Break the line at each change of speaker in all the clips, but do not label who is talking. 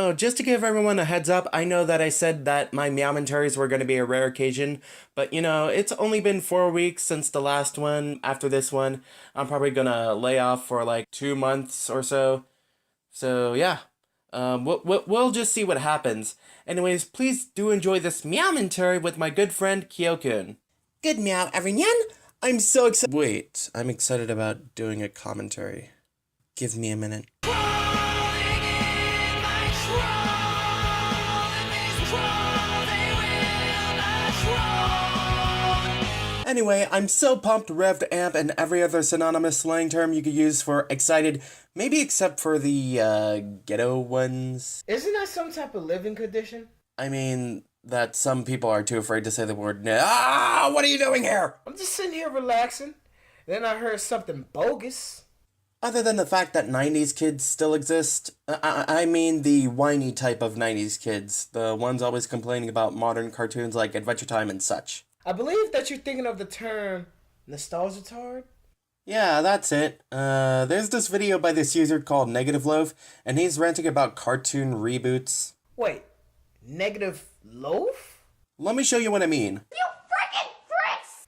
Oh, just to give everyone a heads up, I know that I said that my Meowmentaries were going to be a rare occasion, but it's only been 4 weeks since the last one. After this one, I'm probably gonna lay off for like 2 months or so. So yeah, we'll just see what happens. Anyways, please do enjoy this Meowmentary with my good friend Kyo-kun. Good meow, everyone. I'm so excited. Wait, I'm excited about doing a commentary. Give me a minute. Anyway, I'm so pumped, revved, amp, and every other synonymous slang term you could use for excited, maybe except for the, ghetto ones.
Isn't that some type of living condition?
I mean, that some people are too afraid to say the word what are you doing here?
I'm just sitting here relaxing. Then I heard something bogus.
Other than the fact that 90s kids still exist, I mean the whiny type of 90s kids, the ones always complaining about modern cartoons like Adventure Time and such.
I believe that you're thinking of the term nostalgia-tard?
Yeah, that's it. There's this video by this user called Negative Loaf, and he's ranting about cartoon reboots.
Wait, Negative Loaf?
Let me show you what I mean.
You frickin' pricks!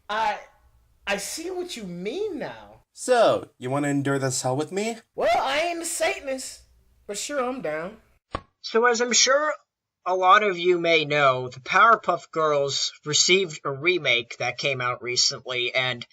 I see what you mean now.
So, you want to endure this hell with me?
Well, I ain't a Satanist, but sure, I'm down.
So as I'm sure a lot of you may know, the Powerpuff Girls received a remake that came out recently, and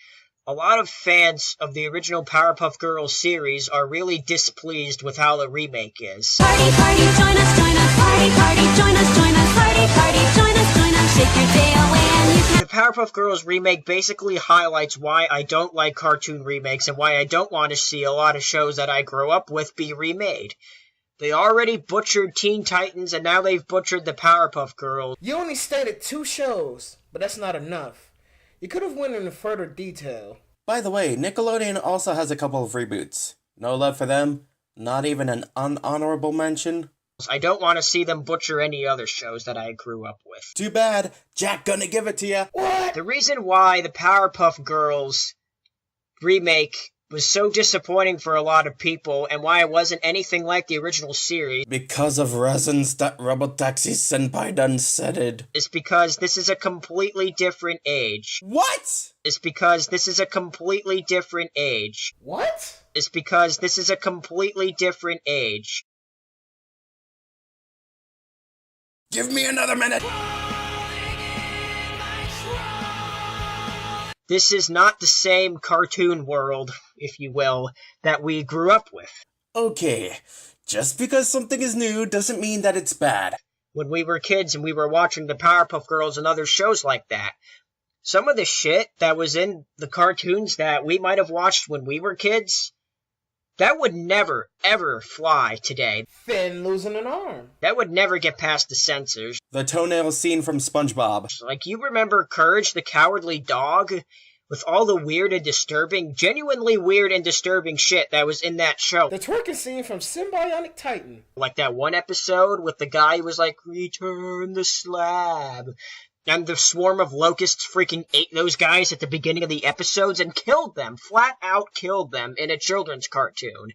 a lot of fans of the original Powerpuff Girls series are really displeased with how the remake is.
Party, party, join us, party, party, join us, party, party, join us, shake your day away and you can...
The Powerpuff Girls remake basically highlights why I don't like cartoon remakes and why I don't want to see a lot of shows that I grew up with be remade. They already butchered Teen Titans, and now they've butchered the Powerpuff Girls.
You only stated 2 shows, but that's not enough. You could have went into further detail.
By the way, Nickelodeon also has a couple of reboots. No love for them, not even an unhonorable mention.
I don't want to see them butcher any other shows that I grew up with.
Too bad, Jack gonna give it to ya.
What?
The reason why the Powerpuff Girls remake was so disappointing for a lot of people, and why it wasn't anything like the original series,
because of reasons that Robotaxi Senpai done said it.
Is because this is a completely different age.
What?
It's because this is a completely different age.
What?
It's because this is a completely different age.
Give me another minute.
This is not the same cartoon world, if you will, that we grew up with.
Okay, just because something is new doesn't mean that it's bad.
When we were kids and we were watching the Powerpuff Girls and other shows like that, some of the shit that was in the cartoons that we might have watched when we were kids, that would never, ever fly today.
Finn losing an arm.
That would never get past the censors.
The toenail scene from SpongeBob.
Like, you remember Courage the Cowardly Dog? With all the weird and disturbing, genuinely weird and disturbing shit that was in that show.
The twerking scene from Symbionic Titan.
Like that one episode with the guy who was like, return the slab. And the swarm of locusts freaking ate those guys at the beginning of the episodes and killed them, flat out killed them in a children's cartoon.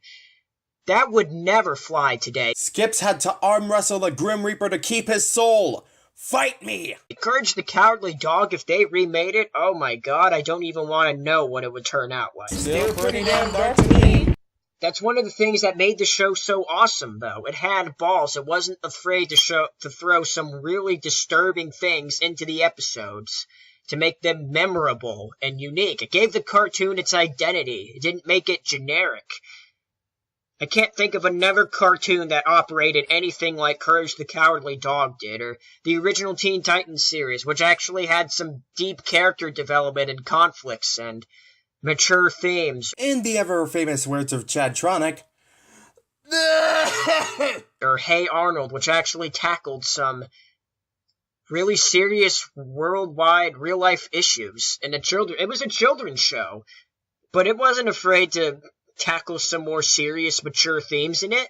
That would never fly today.
Skips had to arm wrestle the Grim Reaper to keep his soul. Fight me!
Courage the Cowardly Dog, if they remade it, oh my god, I don't even want to know what it would turn out like.
Still pretty damn dark to me.
That's one of the things that made the show so awesome, though. It had balls. It wasn't afraid to throw some really disturbing things into the episodes to make them memorable and unique. It gave the cartoon its identity. It didn't make it generic. I can't think of another cartoon that operated anything like Courage the Cowardly Dog did, or the original Teen Titans series, which actually had some deep character development and conflicts and mature themes.
In the ever-famous words of Chad Tronick,
or Hey Arnold, which actually tackled some really serious worldwide real-life issues. It was a children's show, but it wasn't afraid to tackle some more serious, mature themes in it,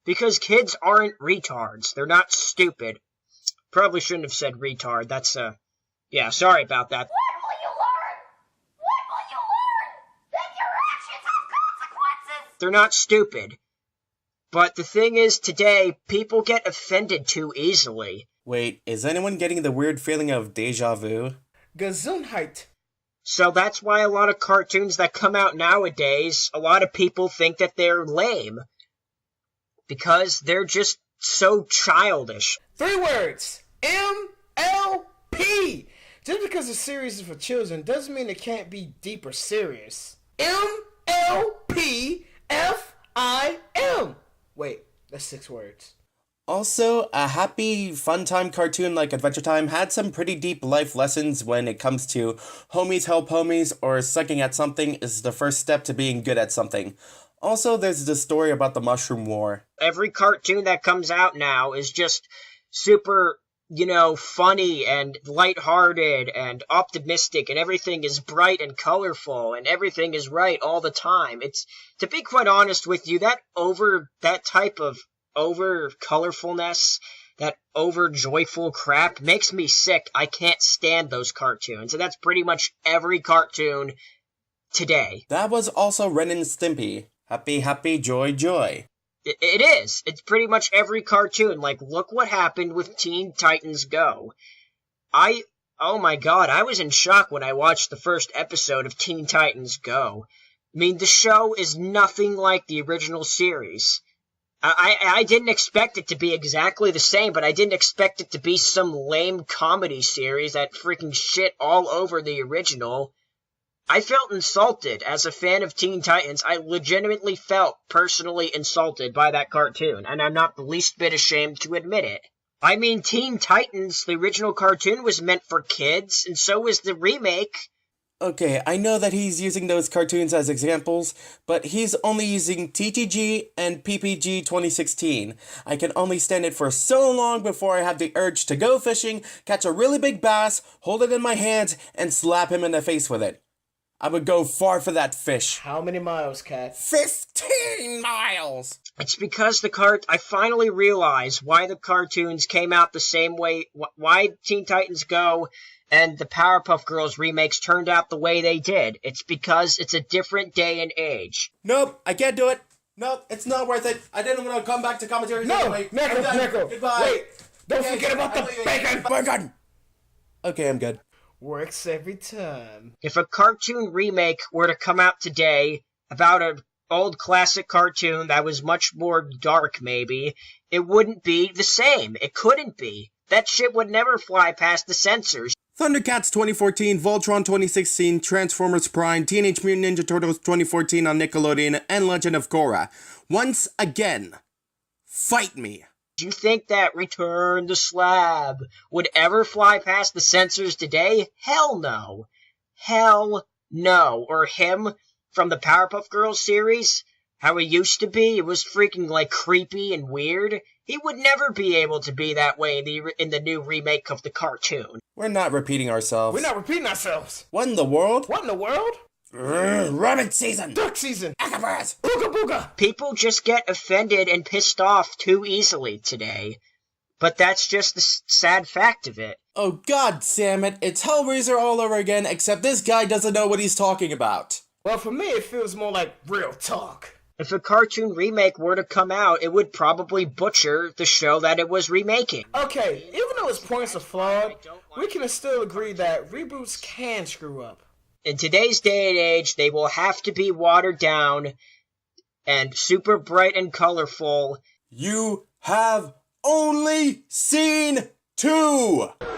because kids aren't retards. They're not stupid. Probably shouldn't have said retard. That's, yeah, sorry about that.
What will you learn? What will you learn? That your actions have consequences!
They're not stupid. But the thing is, today, people get offended too easily.
Wait, is anyone getting the weird feeling of deja vu?
Gesundheit.
So that's why a lot of cartoons that come out nowadays, a lot of people think that they're lame. Because they're just so childish.
3 words. MLP. Just because a series is for children doesn't mean it can't be deep or serious. MLPFIM. Wait, that's 6 words.
Also, a happy, fun time cartoon like Adventure Time had some pretty deep life lessons when it comes to homies help homies or sucking at something is the first step to being good at something. Also, there's the story about the Mushroom War.
Every cartoon that comes out now is just super, funny and lighthearted and optimistic, and everything is bright and colorful, and everything is right all the time. It's, to be quite honest with you, that type of over colorfulness, that over joyful crap makes me sick. I can't stand those cartoons, and that's pretty much every cartoon today.
That was also Ren and Stimpy. Happy, happy, joy, joy.
It is. It's pretty much every cartoon. Like, look what happened with Teen Titans Go. Oh my god, I was in shock when I watched the first episode of Teen Titans Go. I mean, the show is nothing like the original series. I didn't expect it to be exactly the same, but I didn't expect it to be some lame comedy series that freaking shit all over the original. I felt insulted as a fan of Teen Titans. I legitimately felt personally insulted by that cartoon, and I'm not the least bit ashamed to admit it. I mean, Teen Titans, the original cartoon, was meant for kids, and so was the remake.
Okay, I know that he's using those cartoons as examples, but he's only using TTG and PPG 2016. I can only stand it for so long before I have the urge to go fishing, catch a really big bass, hold it in my hands, and slap him in the face with it. I would go far for that fish.
How many miles, Cat?
15 miles!
It's because I finally realized why the cartoons came out the same way, why Teen Titans Go and the Powerpuff Girls remakes turned out the way they did. It's because it's a different day and age.
Nope, I can't do it. Nope, it's not worth it. I didn't want to come back to commentary.
No,
anyway.
Neko.
Goodbye.
Wait, don't forget about the bacon.
Bacon! Okay, I'm good.
Works every time.
If a cartoon remake were to come out today about an old classic cartoon that was much more dark, maybe, it wouldn't be the same. It couldn't be. That shit would never fly past the censors.
Thundercats 2014, Voltron 2016, Transformers Prime, Teenage Mutant Ninja Turtles 2014 on Nickelodeon, and Legend of Korra. Once again, fight me.
Do you think that Return the Slab would ever fly past the censors today? Hell no. Hell no. Or him from the Powerpuff Girls series? How he used to be? It was freaking, like, creepy and weird. He would never be able to be that way in the new remake of the cartoon.
We're not repeating ourselves.
We're not repeating ourselves.
What in the world?
What in the world?
Rabbit season!
Duck season.
Acrobats!
Booga booga.
People just get offended and pissed off too easily today. But that's just the sad fact of it.
Oh god damn it, it's Hellraiser all over again, except this guy doesn't know what he's talking about.
Well, for me, it feels more like real talk.
If a cartoon remake were to come out, it would probably butcher the show that it was remaking.
Okay, even though its points are flawed, we can still agree that reboots can screw up.
In today's day and age, they will have to be watered down and super bright and colorful.
You have only seen 2!
Party,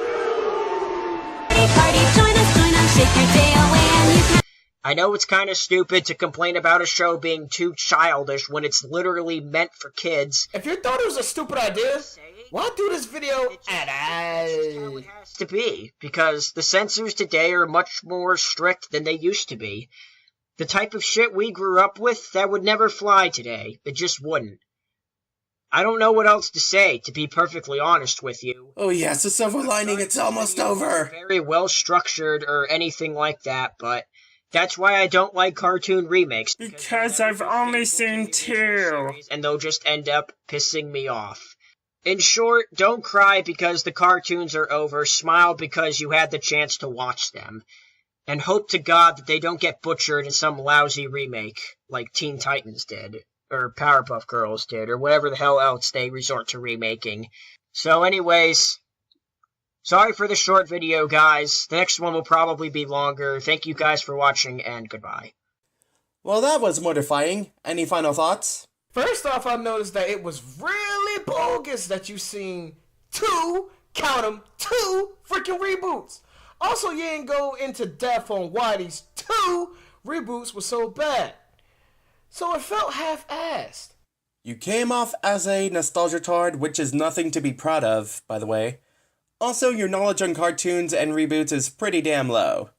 join us, shake your day away and you can.
I know it's kind of stupid to complain about a show being too childish when it's literally meant for kids.
If you thought it was a stupid idea, why do this video at all?
It has to be, because the censors today are much more strict than they used to be. The type of shit we grew up with, that would never fly today. It just wouldn't. I don't know what else to say, to be perfectly honest with you.
Oh yes, the silver lining, it's almost over!
Very well structured or anything like that, but that's why I don't like cartoon remakes.
Because I've only seen 2.
And they'll just end up pissing me off. In short, don't cry because the cartoons are over, smile because you had the chance to watch them. And hope to God that they don't get butchered in some lousy remake, like Teen Titans did. or Powerpuff Girls did, or whatever the hell else they resort to remaking. So anyways, sorry for the short video, guys. The next one will probably be longer. Thank you guys for watching, and goodbye.
Well, that was mortifying. Any final thoughts?
First off, I noticed that it was really bogus that you seen count 'em, two freaking reboots. Also, you didn't go into depth on why these 2 reboots were so bad. So it felt half-assed.
You came off as a nostalgia tard, which is nothing to be proud of, by the way. Also, your knowledge on cartoons and reboots is pretty damn low.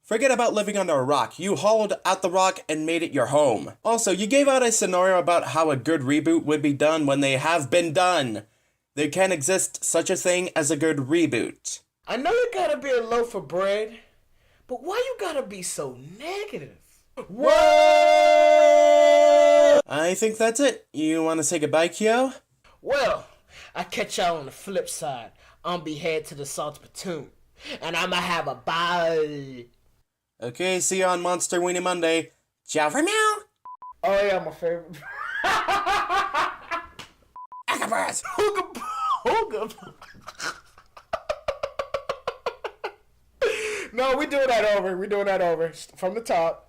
Forget about living under a rock. You hauled out the rock and made it your home. Also, you gave out a scenario about how a good reboot would be done when they have been done. There can exist such a thing as a good reboot.
I know you gotta be a loaf of bread, but why you gotta be so negative? Whoa!
I think that's it. You want to say goodbye, Kyo?
Well, I catch y'all on the flip side. I'm be head to the Salt Platoon, and I'ma have a bye.
Okay, see you on Monster Weenie Monday. Ciao for meow!
Oh yeah, my favorite.
Acapras!
Hooga. No, we doing that over. From the top.